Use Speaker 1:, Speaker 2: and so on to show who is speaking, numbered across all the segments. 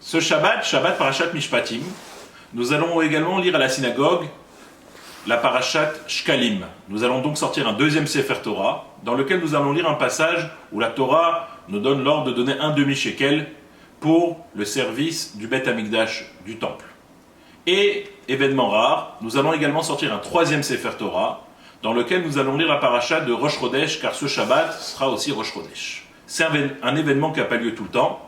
Speaker 1: Ce Shabbat, Shabbat Parashat Mishpatim, nous allons également lire à la synagogue la Parashat Shkalim. Nous allons donc sortir un deuxième Sefer Torah, dans lequel nous allons lire un passage où la Torah nous donne l'ordre de donner un demi-shekel pour le service du Beth Amikdash, du temple. Et, événement rare, nous allons également sortir un troisième Sefer Torah, dans lequel nous allons lire la Parashat de Rosh Chodesh, car ce Shabbat sera aussi Rosh Chodesh. C'est un événement qui n'a pas lieu tout le temps,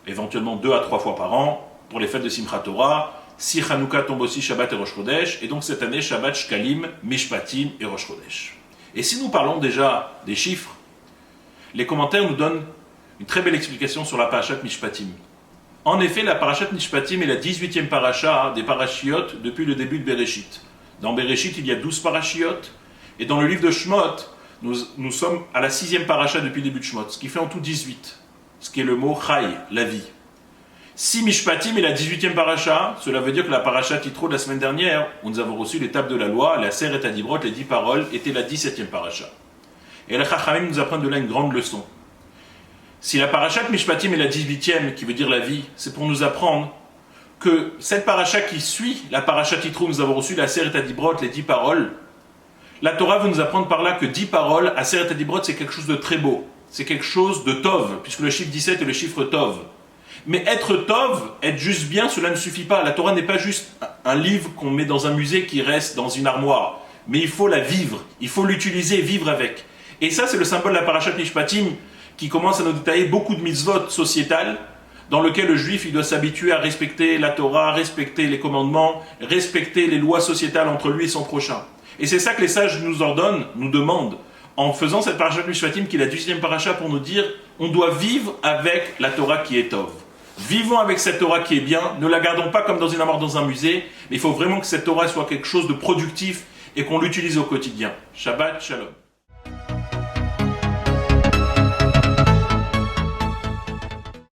Speaker 1: éventuellement 2 à 3 fois par an, pour les fêtes de Simchat Torah. Si Hanouka tombe aussi Shabbat et Rosh Chodesh, et donc cette année Shabbat, Shkalim, Mishpatim et Rosh Chodesh. Et si nous parlons déjà des chiffres, les commentaires nous donnent une très belle explication sur la Parashat Mishpatim. En effet, la Parashat Mishpatim est la 18e parasha des parashiot depuis le début de Bereshit. Dans Bereshit, il y a 12 parashiot, et dans le livre de Shemot, nous sommes à la 6e parasha depuis le début de Shemot, ce qui fait en tout 18, ce qui est le mot Chai, la vie. Si Mishpatim est la 18e parasha, cela veut dire que la parasha Yitro de la semaine dernière, où nous avons reçu l'étape de la loi, la Seret Adibrot, les 10 paroles, était la 17e parasha. Et la Chachamim nous apprend de là une grande leçon. Si la parasha Mishpatim est la 18e, qui veut dire la vie, c'est pour nous apprendre que cette parasha qui suit la parasha Yitro, nous avons reçu la Seret Adibrot, les 10 paroles, la Torah veut nous apprendre par là que 10 paroles, à Seret Adibrot, c'est quelque chose de très beau. C'est quelque chose de Tov, puisque le chiffre 17 est le chiffre Tov. Mais être Tov, être juste bien, cela ne suffit pas. La Torah n'est pas juste un livre qu'on met dans un musée qui reste dans une armoire. Mais il faut la vivre, il faut l'utiliser et vivre avec. Et ça, c'est le symbole de la Parashat Mishpatim qui commence à nous détailler beaucoup de mitzvot sociétales dans lequel le juif il doit s'habituer à respecter la Torah, respecter les commandements, respecter les lois sociétales entre lui et son prochain. Et c'est ça que les sages nous ordonnent, nous demandent, en faisant cette Parashat Mishpatim qui est la 18e parasha pour nous dire on doit vivre avec la Torah qui est Tov. Vivons avec cette Torah qui est bien, ne la gardons pas comme dans une armoire dans un musée, mais il faut vraiment que cette Torah soit quelque chose de productif et qu'on l'utilise au quotidien. Shabbat Shalom.